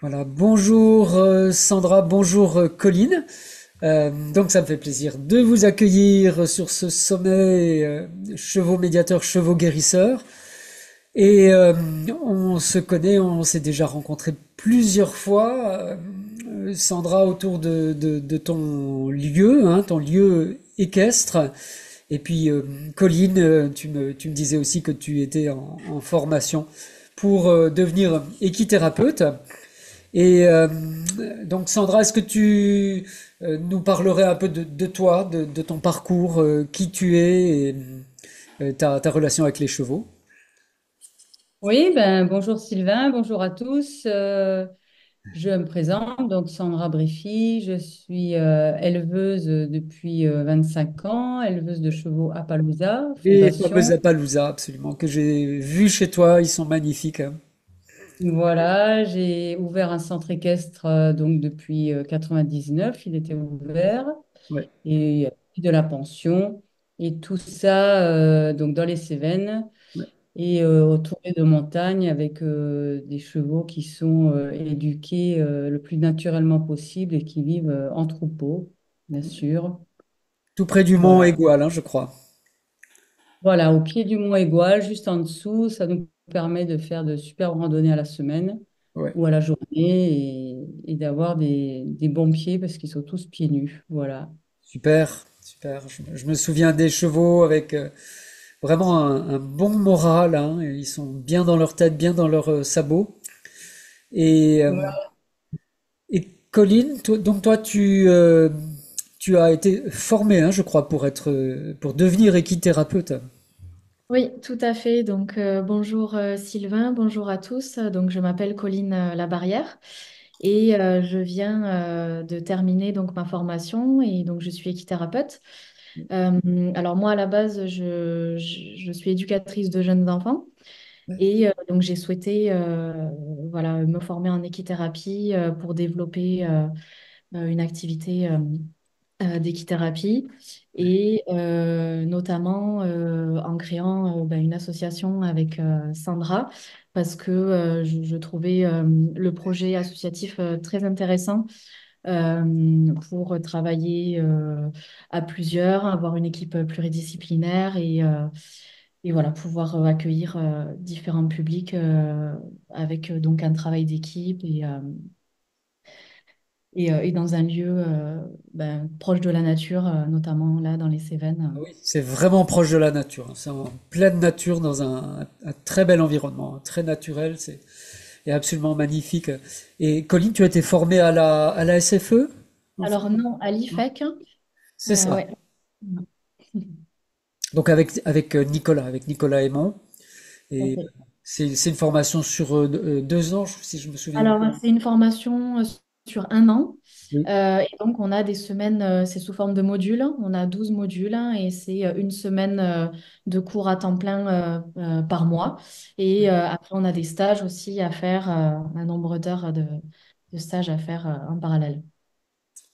Voilà, bonjour Sandra, bonjour Colline. Donc ça me fait plaisir de vous accueillir sur ce sommet chevaux médiateurs, chevaux guérisseurs. Et on se connaît, on s'est déjà rencontré plusieurs fois, Sandra, autour de ton lieu, hein, ton lieu équestre. Et puis Colline, tu me disais aussi que tu étais en formation pour devenir équithérapeute. Et donc Sandra, est-ce que tu nous parlerais un peu de toi, de ton parcours, qui tu es et ta relation avec les chevaux? Oui, ben, bonjour Sylvain, bonjour à tous. Je me présente, donc Sandra Briffy, je suis éleveuse depuis 25 ans, éleveuse de chevaux à Palouza, Les fameux Fondation. Appaloosa, absolument, que j'ai vus chez toi, ils sont magnifiques, hein. Voilà, j'ai ouvert un centre équestre donc depuis 99, il était ouvert, Ouais, et de la pension, et tout ça donc dans les Cévennes. ouais. Et autour de montagnes avec des chevaux qui sont éduqués le plus naturellement possible et qui vivent en troupeau, bien sûr. Tout près du Mont Voilà. Aigoual, hein, je crois. Voilà, au pied du mont Aigoual, juste en dessous, ça nous permet de faire de super randonnées à la semaine Ouais, ou à la journée et d'avoir des bons pieds parce qu'ils sont tous pieds nus. Voilà. super, super. Je me souviens des chevaux avec vraiment un bon moral, hein, et ils sont bien dans leur tête, bien dans leurs sabots. Et, euh, et Colline, donc toi, tu as été formée, hein, je crois, pour devenir équithérapeute. Oui, tout à fait. Donc, bonjour Sylvain, bonjour à tous. Donc, je m'appelle Colline Labarrière et je viens de terminer donc ma formation et donc je suis équithérapeute. Alors moi, à la base, je suis éducatrice de jeunes enfants et donc j'ai souhaité voilà, me former en équithérapie pour développer une activité d'équithérapie et notamment en créant une association avec Sandra parce que je trouvais le projet associatif très intéressant pour travailler à plusieurs, avoir une équipe pluridisciplinaire et voilà, pouvoir accueillir différents publics avec donc un travail d'équipe et dans un lieu proche de la nature, notamment là dans les Cévennes. Oui, c'est vraiment proche de la nature, hein. C'est en pleine nature, dans un très bel environnement, hein, très naturel. C'est absolument magnifique. Et Colline, tu as été formée à la SFE, en fait? Alors non, à Non. l'IFEC, C'est ça. ouais. Donc avec Nicolas Aymon. Et c'est une formation sur 2 ans, si je me souviens Alors, bien. c'est une formation sur un an. Oui. Et donc, on a des semaines, c'est sous forme de modules. On a 12 modules hein, et c'est une semaine de cours à temps plein par mois. Et après, on a des stages aussi à faire, un nombre d'heures de stages à faire en parallèle.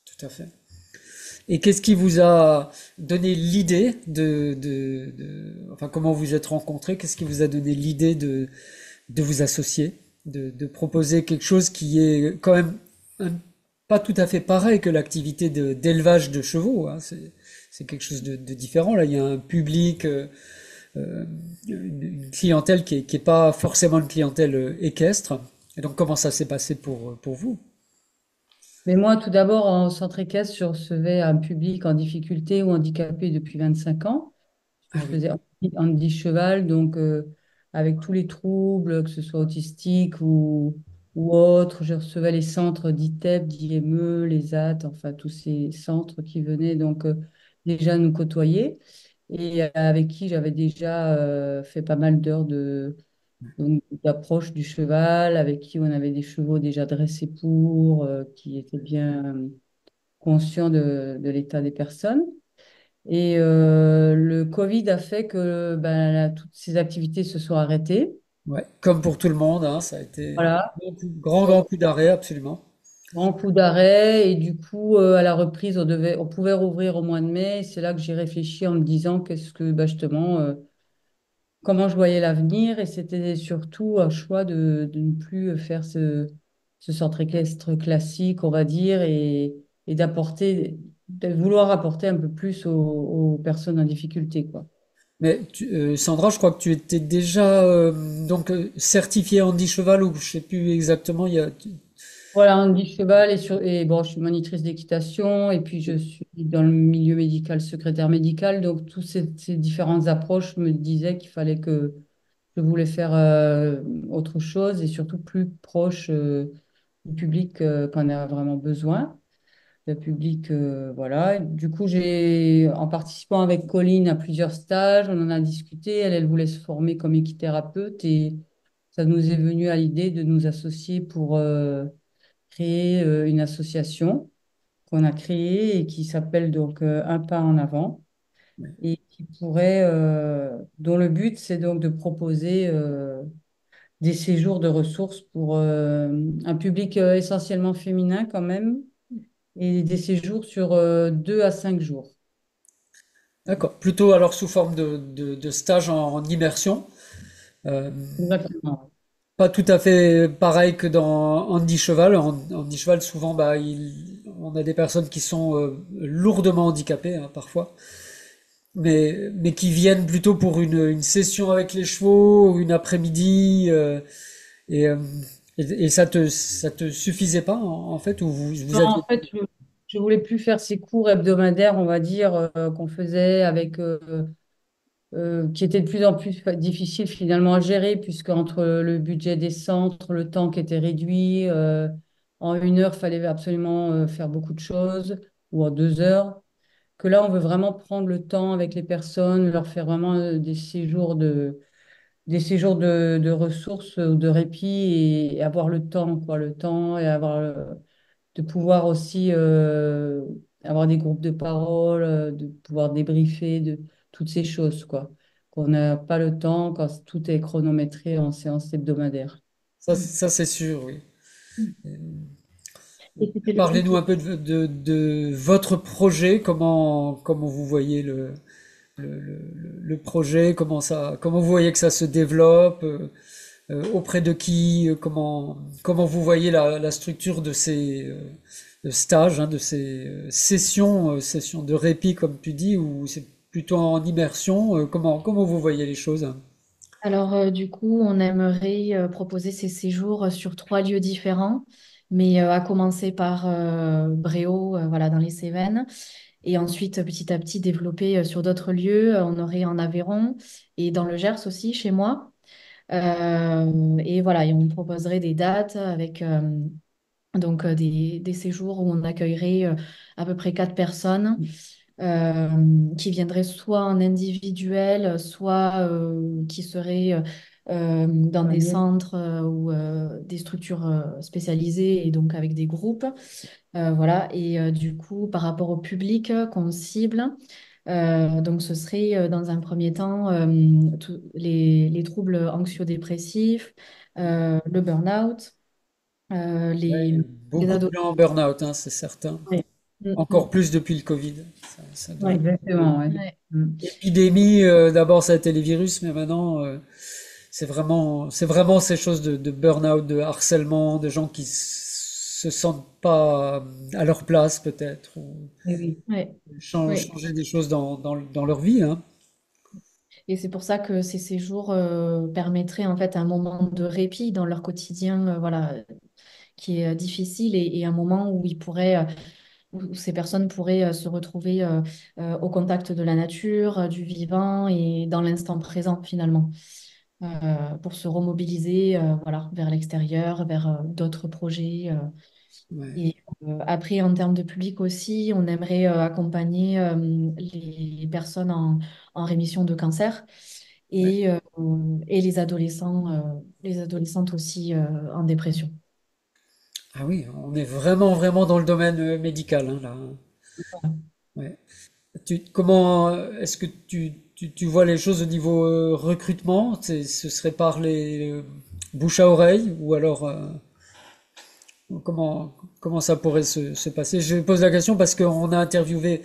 Tout à fait. Et qu'est-ce qui vous a donné l'idée enfin, comment vous êtes rencontrés? Qu'est-ce qui vous a donné l'idée de vous associer, de proposer quelque chose qui est quand même un- pas tout à fait pareil que l'activité d'élevage de chevaux, hein. C'est quelque chose de différent. Là, il y a un public, une clientèle qui est pas forcément une clientèle équestre. Et donc, comment ça s'est passé pour vous? Mais moi, tout d'abord, en centre équestre, je recevais un public en difficulté ou handicapé depuis 25 ans. Ah Je oui, faisais handi cheval, donc avec tous les troubles, que ce soit autistique ou autre. Je recevais les centres d'ITEP, d'IME, les AT, enfin tous ces centres qui venaient donc déjà nous côtoyer et avec qui j'avais déjà fait pas mal d'heures d'approche du cheval, avec qui on avait des chevaux déjà dressés qui étaient bien conscients de l'état des personnes. Et le Covid a fait que ben, toutes ces activités se sont arrêtées. Ouais, comme pour tout le monde, hein, ça a été Voilà. grand coup d'arrêt, absolument. Grand coup d'arrêt. Et du coup, à la reprise, on pouvait rouvrir au mois de mai. Et c'est là que j'ai réfléchi en me disant qu'est-ce que, ben, justement, comment je voyais l'avenir. Et c'était surtout un choix de ne plus faire ce centre équestre classique, on va dire, et de vouloir apporter un peu plus aux personnes en difficulté, quoi. Mais Sandra, je crois que tu étais déjà certifiée Andy Cheval ou je sais plus exactement. Voilà, un dit cheval et bon, je suis monitrice d'équitation et puis je suis dans le milieu médical, secrétaire médical. Donc, toutes ces différentes approches me disaient qu'il fallait que je voulais faire autre chose et surtout plus proche du public qu'on a vraiment besoin. Le public, voilà. Et du coup, en participant avec Colline à plusieurs stages, on en a discuté. Elle voulait se former comme équithérapeute et ça nous est venu à l'idée de nous associer pour créé une association qu'on a créée et qui s'appelle donc Un pas en avant et dont le but c'est donc de proposer des séjours de ressources pour un public essentiellement féminin quand même et des séjours sur 2 à 5 jours. D'accord. Plutôt alors sous forme de stage en immersion. Euh, Exactement. Pas tout à fait pareil que dans Andy Cheval. Andy Cheval, souvent, on a des personnes qui sont lourdement handicapées, hein, parfois, mais qui viennent plutôt pour une session avec les chevaux, ou une après-midi, et, euh, et ça te suffisait pas, en fait, ou vous Non, aviez... en fait, je voulais plus faire ces cours hebdomadaires, on va dire, qu'on faisait avec qui était de plus en plus difficile finalement à gérer, puisque entre le budget des centres, le temps qui était réduit, en 1 heure, il fallait absolument faire beaucoup de choses, ou en 2 heures, que là, on veut vraiment prendre le temps avec les personnes, leur faire vraiment des séjours de ressources ou de répit et avoir le temps, quoi, le temps et de pouvoir aussi avoir des groupes de parole, de pouvoir débriefer de toutes ces choses, quoi. Qu'on n'a pas le temps quand tout est chronométré en séance hebdomadaire. Ça c'est sûr, oui. Et c'était le but. Parlez-nous un peu de votre projet, comment vous voyez le projet, comment vous voyez que ça se développe, auprès de qui, comment vous voyez la structure de ces stages, hein, de ces sessions de répit, comme tu dis, ou c'est plutôt en immersion, comment vous voyez les choses? Alors, du coup, on aimerait proposer ces séjours sur 3 lieux différents, mais à commencer par Bréau, voilà, dans les Cévennes, et ensuite, petit à petit, développer sur d'autres lieux. On aurait en Aveyron et dans le Gers aussi, chez moi. Et voilà, et on proposerait des dates avec des séjours où on accueillerait à peu près 4 personnes qui viendraient soit en individuel, soit qui seraient dans des Voyez. centres ou des structures spécialisées et donc avec des groupes. Voilà, et du coup, par rapport au public qu'on cible, donc ce serait dans un premier temps les troubles anxio-dépressifs, le burn-out, Ouais, les beaucoup de ados. gens en burn-out, hein, c'est certain. Ouais. Mm, Encore mm. plus depuis le Covid. Ça doit Ouais. être Exactement, ouais. Ouais. Mm. épidémie. D'abord, ça a été les virus, mais maintenant, c'est vraiment ces choses de burn-out, de harcèlement, de gens qui se sentent pas à leur place, peut-être, ou Eh oui. Ouais. Ouais. changer des choses dans leur vie, hein. Et c'est pour ça que ces séjours permettraient en fait un moment de répit dans leur quotidien, voilà, qui est difficile et un moment où où ces personnes pourraient se retrouver au contact de la nature, du vivant et dans l'instant présent finalement, pour se remobiliser, voilà, vers l'extérieur, vers d'autres projets. Ouais, Et après, en termes de public aussi, on aimerait accompagner les personnes en rémission de cancer ouais. et, euh, et les adolescentes aussi en dépression. Ah oui, on est vraiment, vraiment dans le domaine médical, hein, là. Voilà. Ouais. comment est-ce que tu vois les choses au niveau recrutement? Ce serait par les bouche à oreille ou alors comment ça pourrait se passer? Je pose la question parce qu'on a interviewé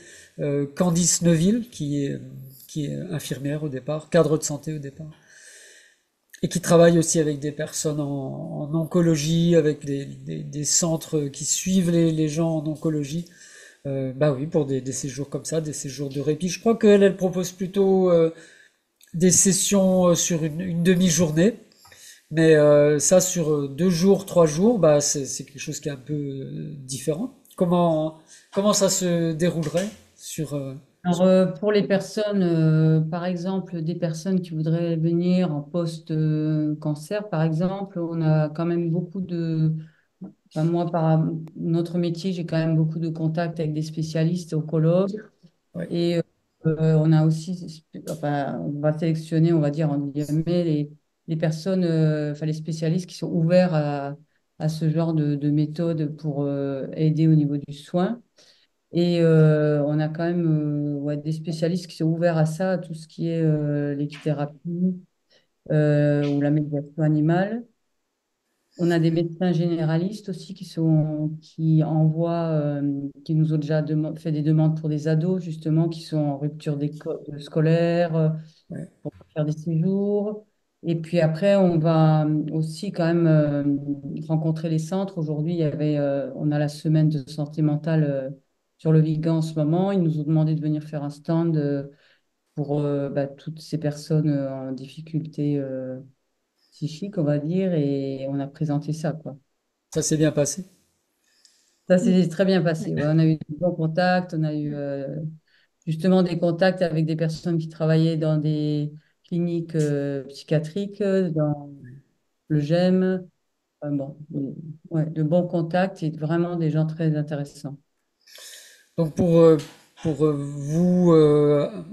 Candice Neuville qui est infirmière au départ, cadre de santé au départ, et qui travaille aussi avec des personnes en oncologie, avec des centres qui suivent les gens en oncologie. Bah oui, pour des séjours comme ça, des séjours de répit. Je crois qu'elle, elle propose plutôt des sessions sur une demi-journée, mais ça sur 2 jours, 3 jours, bah c'est quelque chose qui est un peu différent. Comment ça se déroulerait Alors, pour les personnes, par exemple, des personnes qui voudraient venir en post-cancer, par exemple, on a quand même beaucoup de... Enfin, moi, par notre métier, j'ai quand même beaucoup de contacts avec des spécialistes oncologues. ouais, Et on a aussi, enfin, on va sélectionner, on va dire, en guillemets, les personnes, enfin, les spécialistes qui sont ouverts à ce genre de méthode pour aider au niveau du soin. Et on a quand même ouais, des spécialistes qui sont ouverts à ça, à tout ce qui est l'équithérapie ou la médiation animale. On a des médecins généralistes aussi qui envoient, qui nous ont déjà fait des demandes pour des ados, justement, qui sont en rupture scolaire, ouais. pour faire des séjours. Et puis après, on va aussi quand même rencontrer les centres. Aujourd'hui, on a la semaine de santé mentale sur le Vigan en ce moment. Ils nous ont demandé de venir faire un stand pour bah, toutes ces personnes en difficulté psychique, on va dire, et on a présenté ça, quoi. Ça s'est bien passé. Ça s'est très bien passé. Ouais, on a eu de bons contacts, on a eu justement des contacts avec des personnes qui travaillaient dans des cliniques psychiatriques, dans le GEM. Bon, ouais, de bons contacts et vraiment des gens très intéressants. Donc pour vous,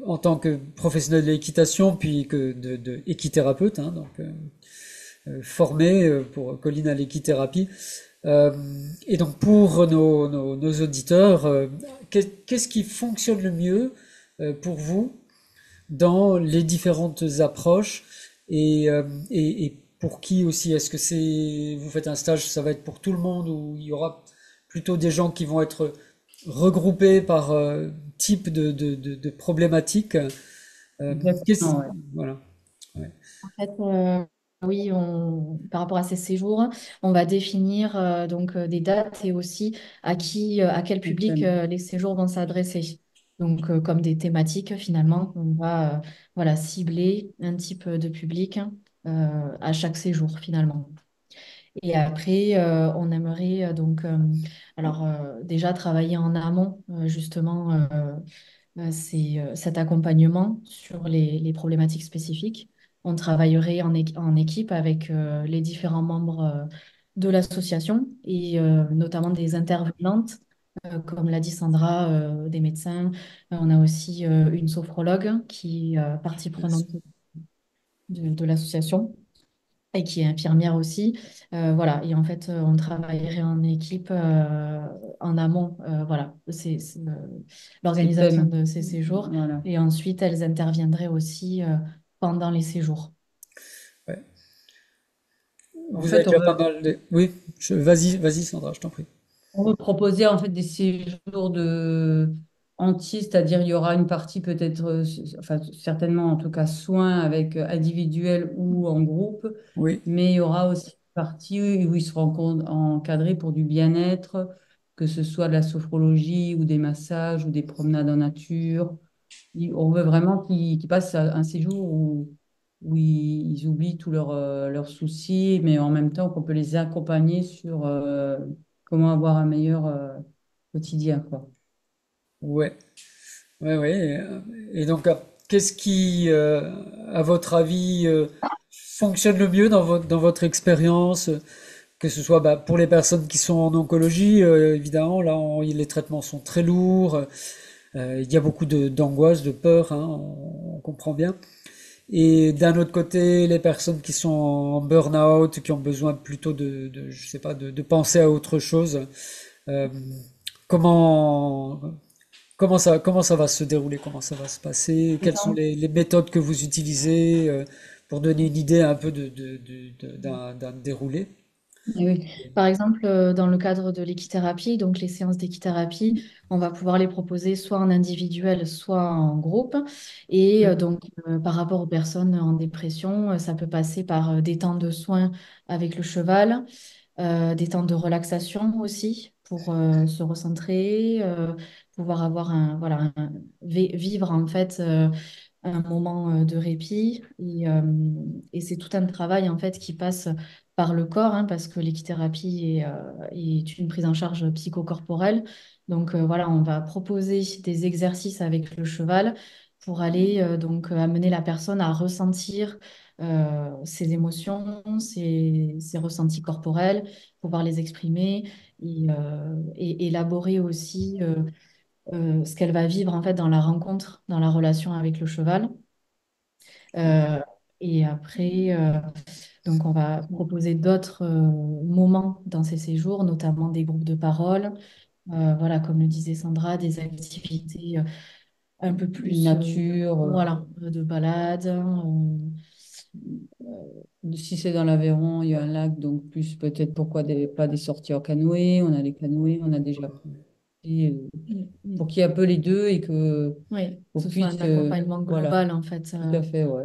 en tant que professionnel de l'équitation, puis que de équithérapeute, hein, donc formé pour Colline à l'équithérapie, euh, et donc pour nos auditeurs, qu'est-ce qui fonctionne le mieux pour vous dans les différentes approches et pour qui aussi? Est-ce que vous faites un stage, ça va être pour tout le monde ou il y aura plutôt des gens qui vont être regroupés par type de problématique? Euh, qu'est-ce- Exactement, ouais. voilà. Ouais. En fait, oui, par rapport à ces séjours, on va définir donc des dates et aussi à quel Le public thème. les séjours vont s'adresser. Donc, comme des thématiques, finalement, on va voilà, cibler un type de public à chaque séjour, finalement. Et après, on aimerait alors déjà travailler en amont, justement, c'est cet accompagnement sur les problématiques spécifiques. On travaillerait en équipe avec les différents membres de l'association et notamment des intervenantes, comme l'a dit Sandra, des médecins. On a aussi une sophrologue qui est partie prenante de l'association et qui est infirmière aussi. Voilà, et en fait, on travaillerait en équipe en amont, voilà, Ce l'organisation thème. de ces séjours. Voilà. Et ensuite, elles interviendraient aussi pendant les séjours. Ouais. En Vous avez fait, déjà pas mal de... Oui, vas-y Sandra, je t'en prie. on veut proposer en fait des séjours entiers, c'est-à-dire il y aura une partie peut-être, enfin certainement en tout cas soins avec individuel ou en groupe, Oui, mais il y aura aussi une partie où ils seront encadrés pour du bien-être, que ce soit de la sophrologie ou des massages ou des promenades en nature. On veut vraiment qu'ils passent un séjour où ils oublient tous leurs soucis, mais en même temps qu'on peut les accompagner sur comment avoir un meilleur quotidien, quoi. ouais, ouais, ouais. Et donc, qu'est-ce qui, à votre avis, fonctionne le mieux dans votre expérience? Que ce soit bah, pour les personnes qui sont en oncologie, évidemment, là, les traitements sont très lourds, il y a beaucoup d'angoisse, de peur, hein, on comprend bien. Et d'un autre côté, les personnes qui sont en burn-out, qui ont besoin plutôt je sais pas, de penser à autre chose. Euh, comment, comment ça va se dérouler, comment ça va se passer, quelles sont Exemple, les méthodes que vous utilisez pour donner une idée un peu d'un déroulé? oui. Par exemple, dans le cadre de l'équithérapie, donc les séances d'équithérapie, on va pouvoir les proposer soit en individuel, soit en groupe. Et donc, par rapport aux personnes en dépression, ça peut passer par des temps de soins avec le cheval, des temps de relaxation aussi pour se recentrer, pouvoir avoir vivre en fait un moment de répit. Et c'est tout un travail en fait qui passe par le corps, hein, parce que l'équithérapie est une prise en charge psychocorporelle. Donc voilà, on va proposer des exercices avec le cheval pour aller donc amener la personne à ressentir ses émotions, ses ressentis corporels, pouvoir les exprimer et élaborer aussi ce qu'elle va vivre en fait dans la rencontre, dans la relation avec le cheval. Euh, et après, donc on va proposer d'autres moments dans ces séjours, notamment des groupes de parole. Voilà, comme le disait Sandra, des activités un peu plus Nature. voilà, de balade. Si c'est dans l'Aveyron, il y a un lac, donc plus peut-être pourquoi pas des sorties en canoë. On a les canoës, on a déjà pris, pour qu'il y ait un peu les deux et que Oui, que on ce soit un puisse, accompagnement voilà, global en fait. tout à fait, ouais.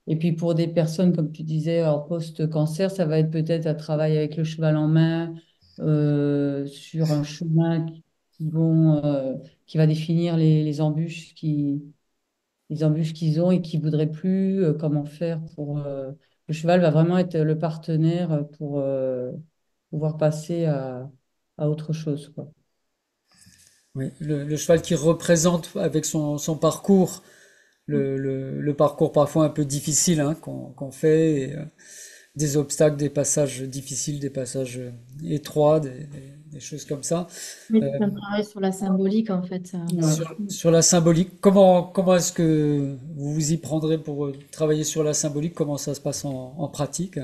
Et puis pour des personnes, comme tu disais, en post-cancer, ça va être peut-être à travailler avec le cheval en main, sur un chemin qui va définir les embûches qu'ils ont et qu'ils voudraient plus, comment faire pour. Le cheval va vraiment être le partenaire pour pouvoir passer à autre chose, quoi. Oui, le cheval qui représente avec son parcours, le parcours parfois un peu difficile hein, qu'on fait, et, des obstacles, des passages difficiles, des passages étroits, des choses comme ça. Oui, Euh, c'est un travail sur la symbolique en fait. Ouais. sur la symbolique, comment est-ce que vous vous y prendrez pour travailler sur la symbolique? Comment ça se passe en pratique?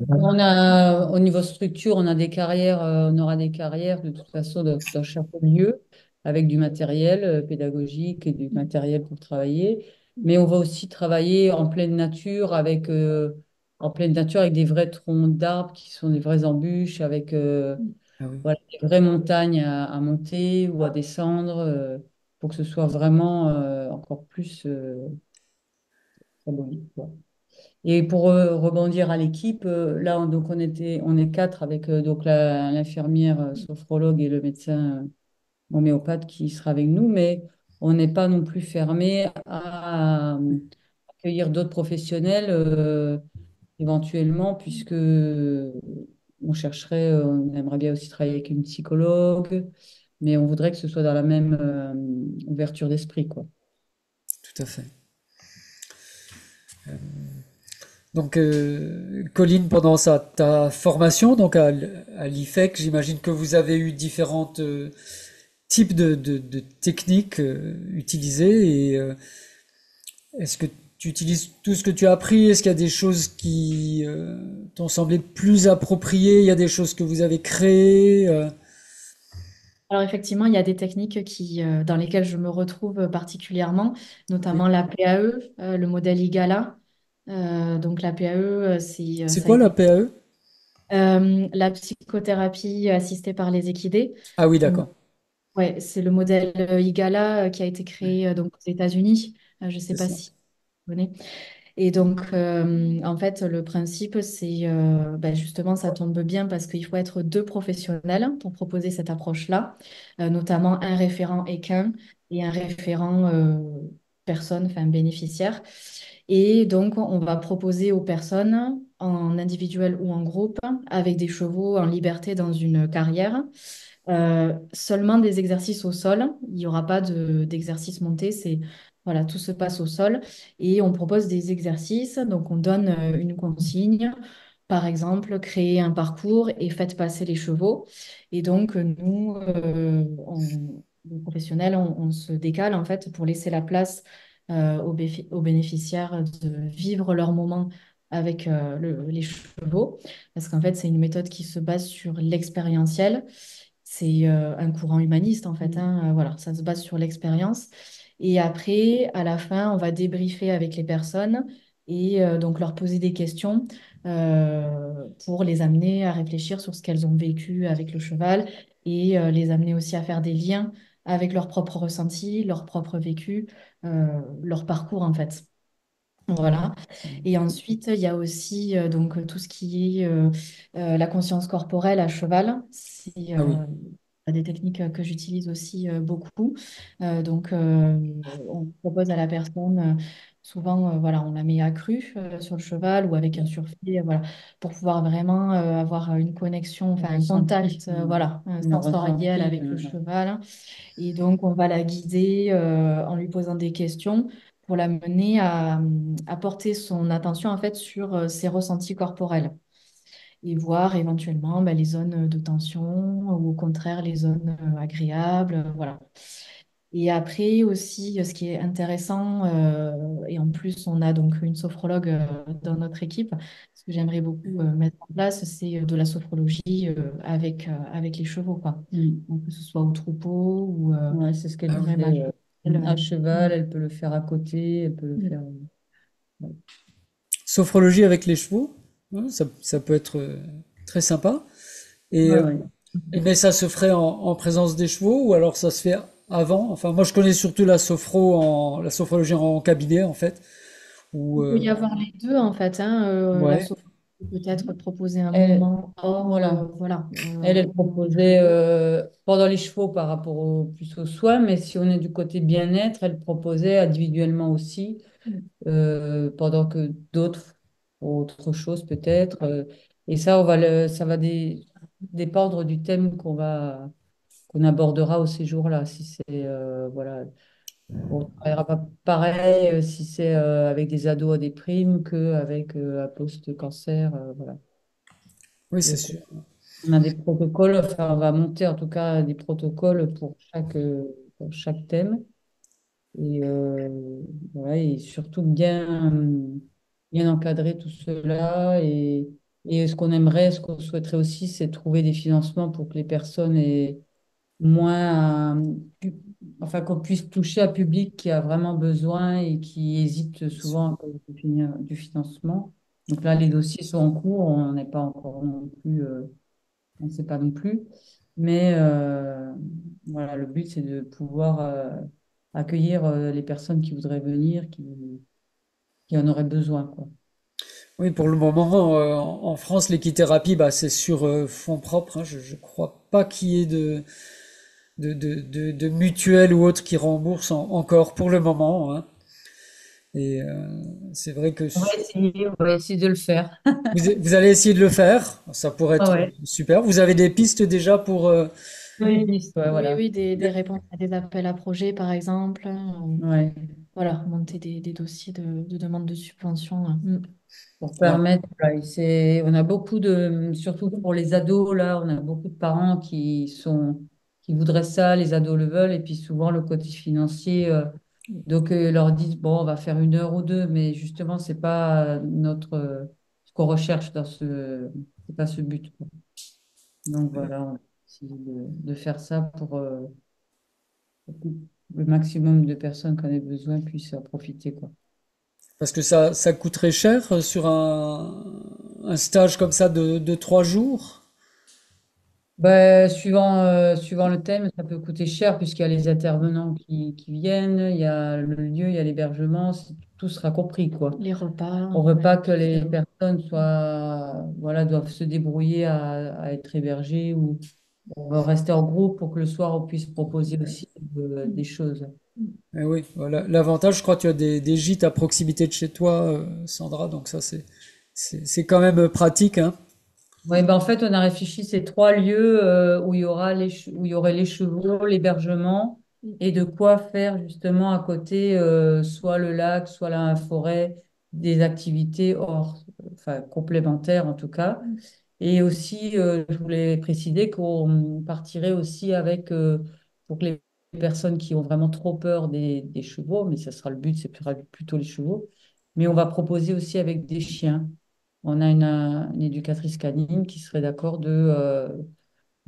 On a, au niveau structure, on a des carrières, on aura des carrières de toute façon dans chaque lieu avec du matériel pédagogique et du matériel pour travailler. Mais on va aussi travailler en pleine nature avec des vrais troncs d'arbres qui sont des vraies embûches, avec Ah oui, voilà, des vraies montagnes à monter ou à descendre pour que ce soit vraiment encore plus symbolique, quoi. Et pour rebondir à l'équipe, là, on est quatre avec donc l'infirmière sophrologue et le médecin homéopathe qui sera avec nous, mais on n'est pas non plus fermé à accueillir d'autres professionnels éventuellement, puisque on aimerait bien aussi travailler avec une psychologue, mais on voudrait que ce soit dans la même ouverture d'esprit, quoi. tout à fait. Donc, Colline, pendant ta formation, donc à l'IFEC, j'imagine que vous avez eu différentes types de techniques utilisées. Et est-ce que tu utilises tout ce que tu as appris? Est-ce qu'il y a des choses qui t'ont semblé plus appropriées? Il y a des choses que vous avez créées? Alors effectivement, il y a des techniques dans lesquelles je me retrouve particulièrement, Oui. notamment la PAE, le modèle IGALA. Donc la PAE, C'est ça a quoi la été PAE? la psychothérapie assistée par les équidés. Ah oui, Donc d'accord. ouais, c'est le modèle IGALA qui a été créé donc aux États-Unis. Je ne sais C'est pas ça. si vous connaissez. Et donc, en fait, le principe, c'est justement, ça tombe bien parce qu'il faut être deux professionnels pour proposer cette approche-là, notamment un référent équin et un référent personne, enfin bénéficiaire. Et donc, on va proposer aux personnes en individuel ou en groupe avec des chevaux en liberté dans une carrière. Seulement des exercices au sol. Il n'y aura pas d'exercice monté. Voilà, tout se passe au sol et on propose des exercices. Donc, on donne une consigne. Par exemple, créer un parcours et faites passer les chevaux. Et donc, nous, les professionnels, on se décale en fait pour laisser la place aux bénéficiaires de vivre leur moment avec les chevaux. Parce qu'en fait, c'est une méthode qui se base sur l'expérientiel. c'est un courant humaniste en fait, hein, voilà, ça se base sur l'expérience. Et après, à la fin, on va débriefer avec les personnes et donc leur poser des questions pour les amener à réfléchir sur ce qu'elles ont vécu avec le cheval et les amener aussi à faire des liens avec leurs propres ressentis, leur propre vécu, leur parcours en fait. Voilà. Et ensuite, il y a aussi donc tout ce qui est la conscience corporelle à cheval. C'est Ah oui. des techniques que j'utilise aussi beaucoup. Donc, on propose à la personne, souvent, voilà, on la met accrue sur le cheval ou avec un surfait, voilà, pour pouvoir vraiment avoir une connexion, enfin un contact, voilà, Le sensoriel ressenti, avec le cheval. Et donc, on va la guider en lui posant des questions pour la mener à porter son attention en fait sur ses ressentis corporels et voir éventuellement les zones de tension ou au contraire les zones agréables, voilà. Et après aussi, ce qui est intéressant, et en plus on a donc une sophrologue dans notre équipe, ce que j'aimerais beaucoup mettre en place, c'est de la sophrologie avec les chevaux, quoi. Donc, que ce soit au troupeau ou Ouais, c'est ce qu'elle Ah oui. même disait. À cheval, Mm. elle peut le faire à côté, elle peut le Mm. faire. Ouais. Sophrologie avec les chevaux, ouais, ça peut être très sympa. Et, Ouais, euh, ouais. mais ça se ferait en présence des chevaux ou alors ça se fait avant? Enfin, moi je connais surtout la sophrologie en cabinet en fait. Ou Il peut y avoir les deux en fait, hein. La ouais, sophrologie peut être proposer un Elle, moment hors, voilà. voilà, Elle au moment du proposait repos. pendant les chevaux par rapport plus aux soins, mais si on est du côté bien-être, elle proposait individuellement aussi, pendant que d'autres, autre chose peut-être. Et ça, ça va dépendre du thème qu'on abordera au séjour-là. Si c'est, voilà, on ne travaillera pas pareil si c'est avec des ados à des primes qu'avec un post-cancer. Voilà. oui, c'est Donc, sûr. on a des protocoles, enfin, on va monter en tout cas des protocoles pour chaque thème. Et, voilà, et surtout bien encadrer tout cela. Et ce qu'on aimerait, ce qu'on souhaiterait aussi, c'est trouver des financements pour que les personnes aient moins, enfin, qu'on puisse toucher un public qui a vraiment besoin et qui hésite souvent à cause du financement. Donc là, les dossiers sont en cours, on n'est pas encore non plus, on ne sait pas non plus. Mais voilà, le but, c'est de pouvoir accueillir les personnes qui voudraient venir, qui en auraient besoin, quoi. Oui, pour le moment, en France, l'équithérapie, bah, c'est sur fonds propres, hein. Je crois pas qu'il y ait de mutuelle ou autre qui rembourse encore pour le moment, hein. Et c'est vrai que On va essayer de le faire. vous allez essayer de le faire. Ça pourrait Ah être ouais. super. Vous avez des pistes déjà pour. Oui, Oui, ouais, oui, voilà. oui, des réponses à des appels à projets, par exemple. Ouais. Voilà, monter des dossiers de demande de subvention. Mm. Pour Ouais. permettre, voilà, on a beaucoup surtout pour les ados, là, on a beaucoup de parents qui voudraient ça, les ados le veulent, et puis souvent le côté financier, donc leur disent, bon, on va faire 1 heure ou deux, mais justement, c'est pas ce qu'on recherche c'est pas ce but, quoi. Donc voilà, on essaie de faire ça pour que le maximum de personnes qui en aient besoin puissent en profiter, quoi. Parce que ça coûterait cher sur un stage comme ça de 3 jours. Ben, suivant le thème, ça peut coûter cher puisqu'il y a les intervenants qui viennent, il y a le lieu, il y a l'hébergement, tout sera compris, quoi. Les repas, On ne veut ouais. pas que les personnes voilà, doivent se débrouiller à être hébergées ou on veut rester en groupe pour que le soir on puisse proposer aussi des choses. Eh oui, voilà. L'avantage, je crois, tu as des gîtes à proximité de chez toi, Sandra, donc ça c'est quand même pratique, hein. Ouais, ben en fait, on a réfléchi ces 3 lieux où il y aura où il y aurait les chevaux, l'hébergement et de quoi faire justement à côté, soit le lac, soit la forêt, des activités enfin complémentaires en tout cas. Et aussi, je voulais préciser qu'on partirait aussi avec, pour que les personnes qui ont vraiment trop peur des chevaux, mais ça sera le but, c'est plutôt les chevaux, mais on va proposer aussi avec des chiens. On a une éducatrice canine qui serait d'accord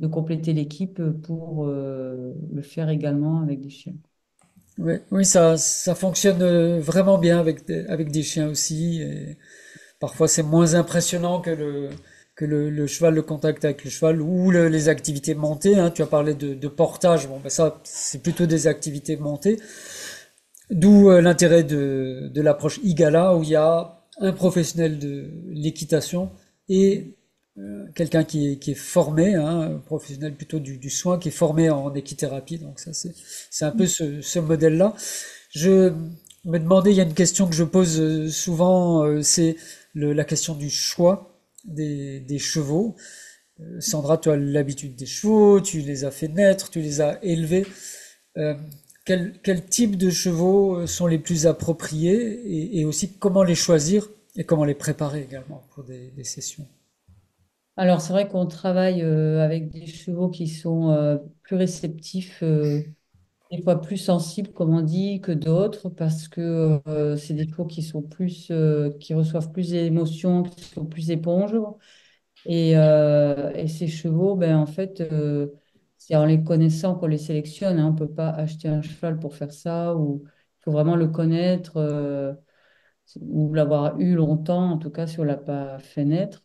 de compléter l'équipe pour le faire également avec des chiens. Oui, oui, ça fonctionne vraiment bien avec des chiens aussi. Et parfois, c'est moins impressionnant que le cheval, le contact avec le cheval ou les activités montées. Hein. Tu as parlé de portage. Bon, ben ça, c'est plutôt des activités montées. D'où l'intérêt de l'approche IGALA où il y a un professionnel de l'équitation et quelqu'un qui est formé, hein, un professionnel plutôt du soin qui est formé en équithérapie. Donc ça, c'est un peu ce modèle-là. Je me demandais, il y a une question que je pose souvent, c'est la question du choix des chevaux. Sandra, tu as l'habitude des chevaux, tu les as fait naître, tu les as élevés. Euh, quel type de chevaux sont les plus appropriés et aussi comment les choisir et comment les préparer également pour des sessions. Alors, c'est vrai qu'on travaille avec des chevaux qui sont plus réceptifs, des fois plus sensibles, comme on dit, que d'autres, parce que c'est des chevaux qui sont plus, qui reçoivent plus d'émotions, qui sont plus éponges. Et ces chevaux, ben, en fait, c'est en les connaissant qu'on les sélectionne, hein. On ne peut pas acheter un cheval pour faire ça, ou il faut vraiment le connaître, ou l'avoir eu longtemps, en tout cas si on ne l'a pas fait naître.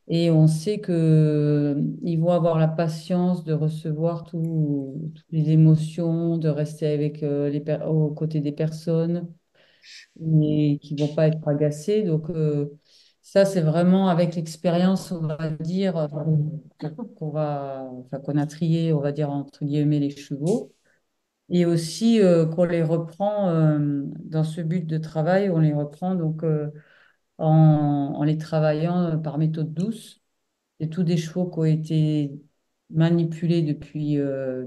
Et on sait que ils vont avoir la patience de recevoir toutes les émotions, de rester avec aux côtés des personnes et qui vont pas être agacés. Donc ça, c'est vraiment avec l'expérience, on va dire, enfin, qu'on a trié, on va dire entre guillemets les chevaux. Et aussi qu'on les reprend dans ce but de travail, on les reprend donc en les travaillant par méthode douce. C'est tous des chevaux qui ont été manipulés depuis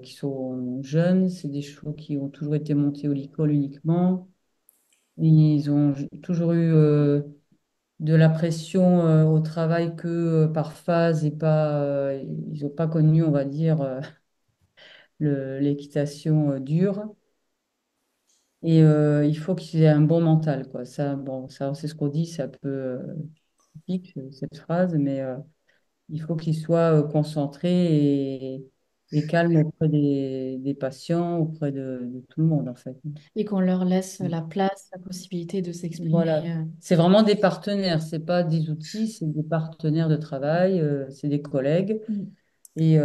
qu'ils sont jeunes. C'est des chevaux qui ont toujours été montés au licol uniquement. Ils ont toujours eu de la pression au travail que par phase et pas, ils n'ont pas connu, on va dire, l'équitation dure. Et il faut qu'ils aient un bon mental, quoi. Ça, bon, ça, c'est ce qu'on dit, c'est un peu typique, cette phrase, mais il faut qu'ils soient concentrés et calmes auprès des patients, auprès de tout le monde, en fait. Et qu'on leur laisse la place, la possibilité de Voilà. s'exprimer. C'est vraiment des partenaires, c'est pas des outils, c'est des partenaires de travail, c'est des collègues. Mm. Et,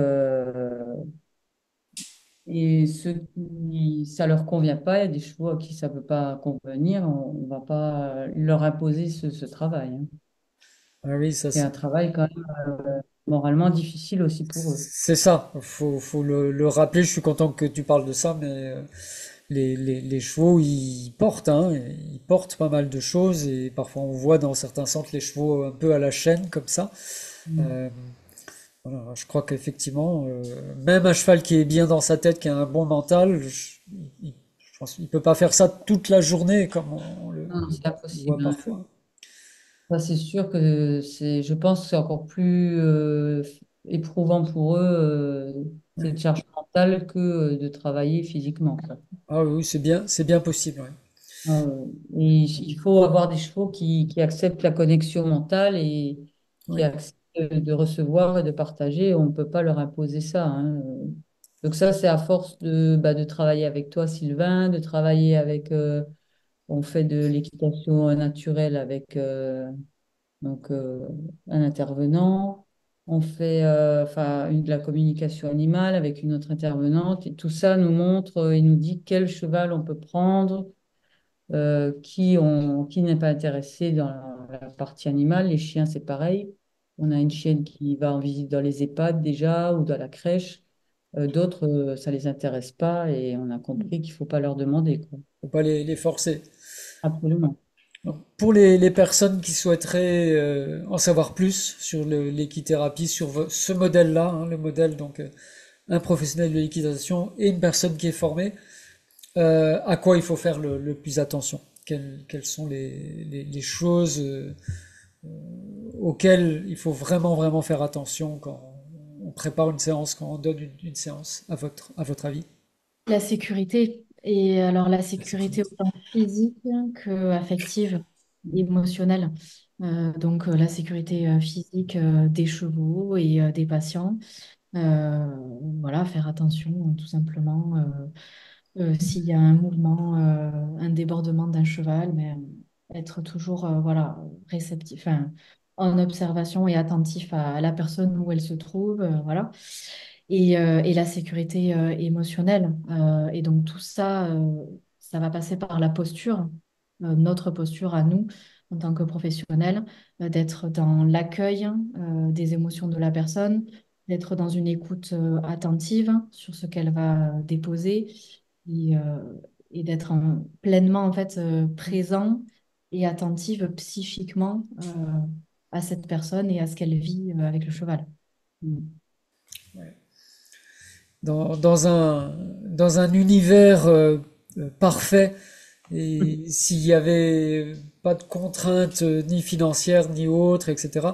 et ceux qui ça leur convient pas, il y a des chevaux à qui ça peut pas convenir, on va pas leur imposer ce travail, hein. Ah oui, ça C'est un c'est travail quand même moralement difficile aussi pour eux. c'est ça. Faut le rappeler. Je suis content que tu parles de ça, mais les chevaux ils portent, hein, ils portent pas mal de choses et parfois on voit dans certains centres les chevaux un peu à la chaîne comme ça. Mm. Euh, voilà, je crois qu'effectivement, même un cheval qui est bien dans sa tête, qui a un bon mental, je pense qu'il peut pas faire ça toute la journée comme on Non, non, c'est le voit impossible, hein. parfois. Ça, c'est sûr que je pense que c'est encore plus éprouvant pour eux, Ouais. cette charge mentale que de travailler physiquement, quoi. Ah oui, oui, c'est bien possible. Ouais. Et il faut avoir des chevaux qui acceptent la connexion mentale et qui Oui. acceptent de recevoir et de partager. On ne peut pas leur imposer ça, hein. Donc ça, c'est à force de travailler avec toi, Sylvain, de travailler avec... on fait de l'équitation naturelle avec un intervenant. On fait de la communication animale avec une autre intervenante. Et tout ça nous montre et nous dit quel cheval on peut prendre, qui n'est pas intéressé dans la partie animale. Les chiens, c'est pareil. On a une chienne qui va en visite dans les EHPAD déjà ou dans la crèche. D'autres, ça les intéresse pas et on a compris qu'il faut pas leur demander, quoi. Faut pas les forcer. Absolument. Donc, pour les personnes qui souhaiteraient en savoir plus sur l'équithérapie, sur ce modèle-là, hein, le modèle donc un professionnel de l'équitation et une personne qui est formée, à quoi il faut faire le plus attention? Quelles sont les choses auxquelles il faut vraiment faire attention quand on prépare une séance, quand on donne une séance, à votre avis? La sécurité. Et alors la La sécurité sécurité. autant physique que affective, émotionnelle. Donc la sécurité physique des chevaux et des patients. Euh, voilà, faire attention, tout simplement. S'il y a un mouvement, un débordement d'un cheval, mais être toujours voilà, réceptif, enfin, en observation et attentif à la personne où elle se trouve, voilà. Et la sécurité émotionnelle. Et donc tout ça, ça va passer par la posture, notre posture à nous en tant que professionnels, d'être dans l'accueil des émotions de la personne, d'être dans une écoute attentive sur ce qu'elle va déposer et, euh, et d'être pleinement en fait présent et attentive psychiquement à cette personne et à ce qu'elle vit avec le cheval. Mm. Dans un univers parfait, et s'il y avait pas de contraintes ni financières ni autres, etc.,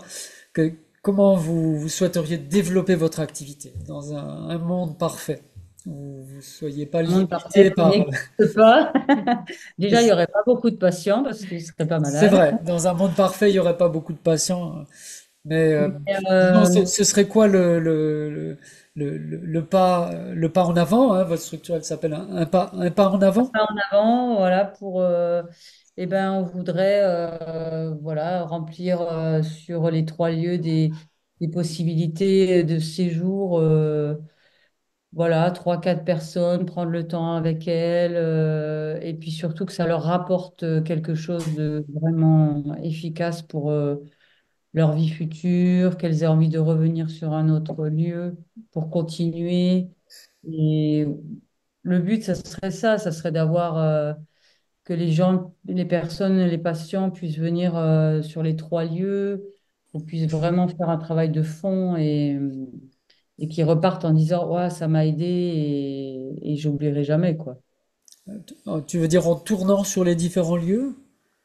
que, comment vous souhaiteriez développer votre activité dans un monde parfait où vous soyez pas Un monde parfait limité qui par... n'existe pas. Déjà, il n'y aurait pas beaucoup de patients parce qu'ils seraient pas C'est malades. vrai, dans un monde parfait, il y aurait pas beaucoup de patients, mais Mais, disons, euh, ce serait quoi le pas en avant, hein, votre structure, elle s'appelle un pas en avant? en avant, voilà, eh ben, on voudrait, voilà, remplir sur les 3 lieux des possibilités de séjour, voilà, 3, 4 personnes, prendre le temps avec elles, et puis surtout que ça leur rapporte quelque chose de vraiment efficace pour leur vie future, qu'elles aient envie de revenir sur un autre lieu pour continuer. Et le but, ça serait d'avoir que les gens, les personnes, les patients puissent venir sur les 3 lieux, qu'on puisse vraiment faire un travail de fond et qu'ils repartent en disant, ouais, ça m'a aidé et j'oublierai jamais, quoi. Tu veux dire en tournant sur les différents lieux?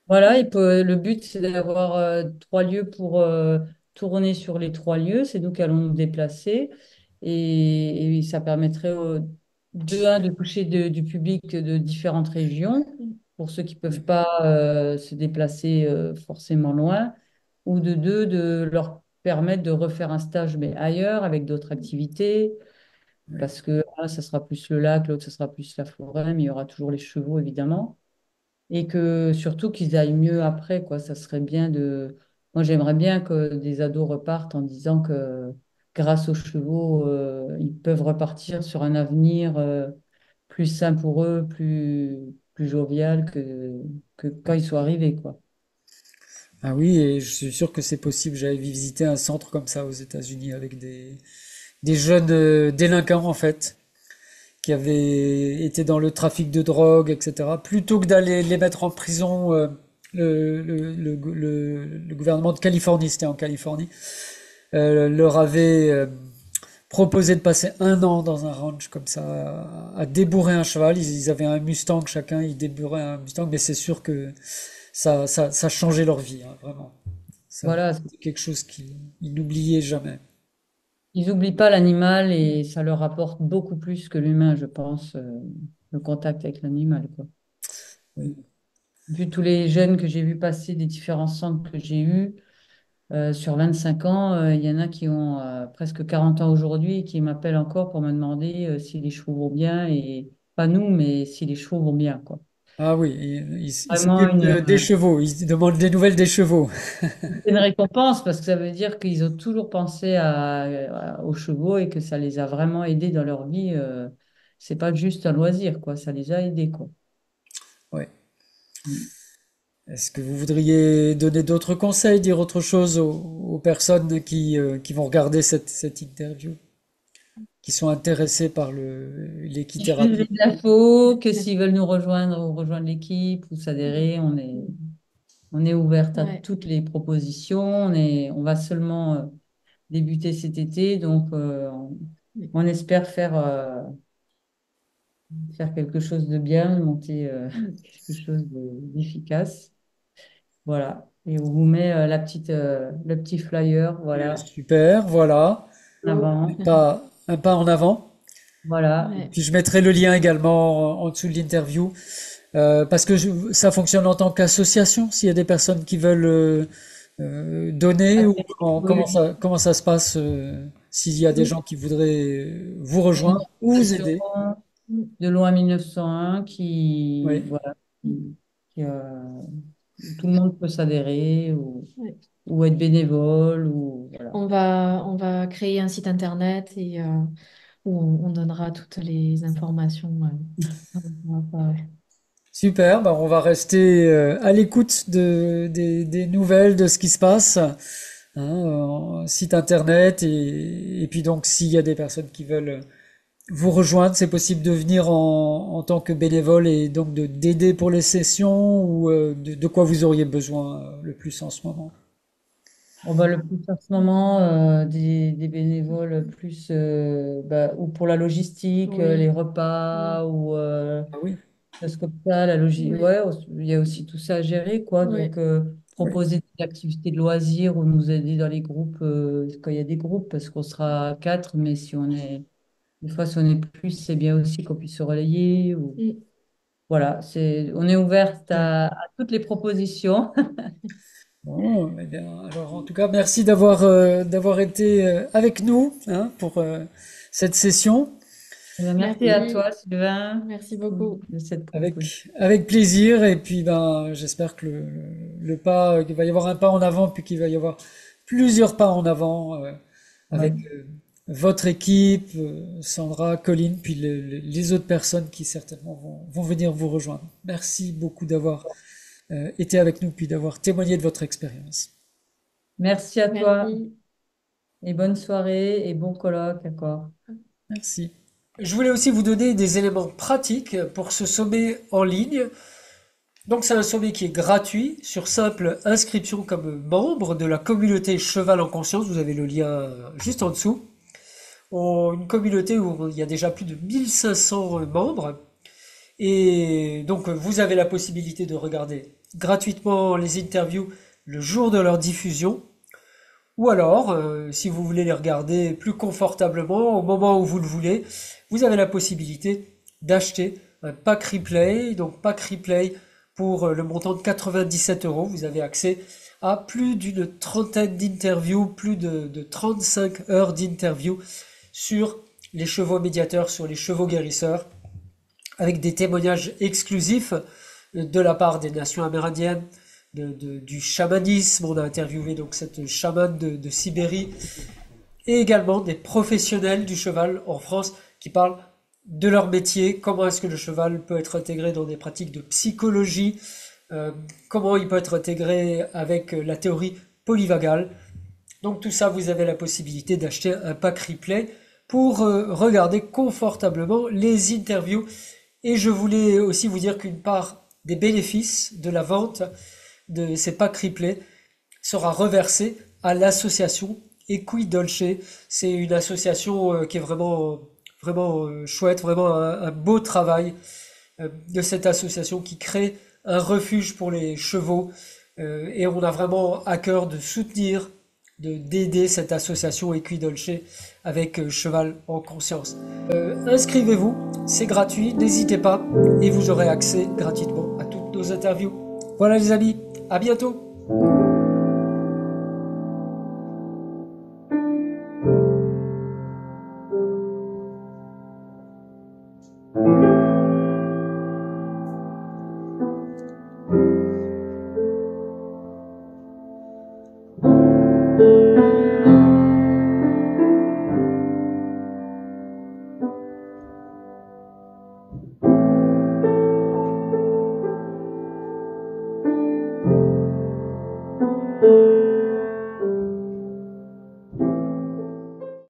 Voilà, le but, c'est d'avoir 3 lieux pour tourner sur les 3 lieux. C'est nous qui allons nous déplacer. Et ça permettrait de toucher du public de différentes régions, pour ceux qui ne peuvent pas se déplacer forcément loin, ou de deux, de leur permettre de refaire un stage, mais ailleurs, avec d'autres activités, Oui. parce que là, ça sera plus le lac, l'autre, ça sera plus la forêt, mais il y aura toujours les chevaux, évidemment et que surtout qu'ils aillent mieux après, quoi. Ça serait bien de. Moi, j'aimerais bien que des ados repartent en disant que grâce aux chevaux, ils peuvent repartir sur un avenir plus sain pour eux, plus jovial que quand ils sont arrivés, quoi. Ah oui, et je suis sûr que c'est possible. J'avais visité un centre comme ça aux États-Unis avec des jeunes délinquants en fait, qui avaient été dans le trafic de drogue, etc. Plutôt que d'aller les mettre en prison, le gouvernement de Californie, c'était en Californie, leur avait proposé de passer un an dans un ranch comme ça, à débourrer un cheval. Ils avaient un Mustang chacun, ils débourraient un Mustang, mais c'est sûr que ça changeait leur vie, hein, vraiment. Ça, Voilà, c'est quelque chose qu'ils n'oubliaient jamais. ils n'oublient pas l'animal et ça leur apporte beaucoup plus que l'humain, je pense, le contact avec l'animal, quoi. Oui. Vu tous les jeunes que j'ai vus passer des différents centres que j'ai eus, sur 25 ans, il y en a qui ont presque 40 ans aujourd'hui et qui m'appellent encore pour me demander si les chevaux vont bien et pas nous, mais si les chevaux vont bien, quoi. Ah oui, ils Vraiment s'occupent des chevaux, ils demandent des nouvelles des chevaux. une récompense parce que ça veut dire qu'ils ont toujours pensé aux chevaux et que ça les a vraiment aidés dans leur vie. C'est pas juste un loisir, quoi. Ça les a aidés, quoi. Ouais. Est-ce que vous voudriez donner d'autres conseils, dire autre chose aux personnes qui vont regarder cette interview, qui sont intéressées par Juste l'équithérapie? des infos, que s'ils veulent nous rejoindre ou rejoindre l'équipe ou s'adhérer, on est ouverte à Ouais. toutes les propositions. On va seulement débuter cet été, donc on espère faire quelque chose de bien, monter quelque chose d'efficace. Voilà. Et on vous met le petit flyer, voilà, Super, voilà. en avant. Un pas en avant. Voilà. Ouais. Puis je mettrai le lien également en dessous de l'interview, parce que ça fonctionne en tant qu'association, s'il y a des personnes qui veulent donner, ou Oui, oui. comment ça se passe, s'il y a des Oui. gens qui voudraient vous rejoindre ou vous aider. Mm. De loi 1901 qui, Oui. voilà, qui, tout le monde peut s'adhérer Ouais. ou être bénévole ou voilà. On va créer un site internet et où on donnera toutes les informations. Ouais. Super, bah on va rester à l'écoute des nouvelles, de ce qui se passe, hein, site internet et puis donc s'il y a des personnes qui veulent vous rejoindre, c'est possible de venir en tant que bénévole et donc d'aider pour les sessions ou de quoi vous auriez besoin le plus en ce moment. On va le plus en ce moment des bénévoles plus ou pour la logistique, les Oui. Mm. repas ou Ah oui, parce que ça, la logistique, Oui. ouais, il y a aussi tout ça à gérer, quoi. Oui. Donc, oui, proposer des activités de loisirs ou nous aider dans les groupes, quand il y a des groupes, parce qu'on sera quatre, mais si on est, des fois, si on est plus, c'est bien aussi qu'on puisse se relayer. Ou, Mm. voilà, on est ouverte oui. à toutes les propositions. Bon, eh bien, alors en tout cas, merci d'avoir été avec nous hein, pour cette session. Eh bien, merci à Merci. toi, Sylvain, Merci beaucoup. de cette proposition. Avec plaisir et puis ben j'espère que le pas qu'il va y avoir un pas en avant puis qu'il va y avoir plusieurs pas en avant avec Ouais. votre équipe, Sandra, Colline, puis les autres personnes qui certainement vont venir vous rejoindre. Merci beaucoup d'avoir été avec nous puis d'avoir témoigné de votre expérience. Merci à toi Merci. et bonne soirée et bon colloque encore. Merci. Je voulais aussi vous donner des éléments pratiques pour ce sommet en ligne. Donc c'est un sommet qui est gratuit sur simple inscription comme membre de la communauté Cheval en Conscience. Vous avez le lien juste en dessous. Une communauté où il y a déjà plus de 1500 membres. Et donc vous avez la possibilité de regarder gratuitement les interviews le jour de leur diffusion. Ou alors, si vous voulez les regarder plus confortablement, au moment où vous le voulez, vous avez la possibilité d'acheter un pack replay. Donc pack replay pour le montant de 97 euros. Vous avez accès à plus d'une trentaine d'interviews, plus de 35 heures d'interviews sur les chevaux médiateurs, sur les chevaux guérisseurs, avec des témoignages exclusifs de la part des nations amérindiennes, du chamanisme. On a interviewé donc cette chamane de Sibérie et également des professionnels du cheval en France qui parlent de leur métier, comment est-ce que le cheval peut être intégré dans des pratiques de psychologie, comment il peut être intégré avec la théorie polyvagale. Donc tout ça, vous avez la possibilité d'acheter un pack replay pour regarder confortablement les interviews. Et je voulais aussi vous dire qu'une part des bénéfices de la vente de ces packs replay sera reversée à l'association Equidolce. C'est une association qui est vraiment chouette, vraiment un beau travail de cette association qui crée un refuge pour les chevaux. Et on a vraiment à cœur de soutenir, d'aider cette association Equidolce avec Cheval en Conscience. Inscrivez-vous, c'est gratuit, n'hésitez pas et vous aurez accès gratuitement à toutes nos interviews. Voilà les amis, à bientôt.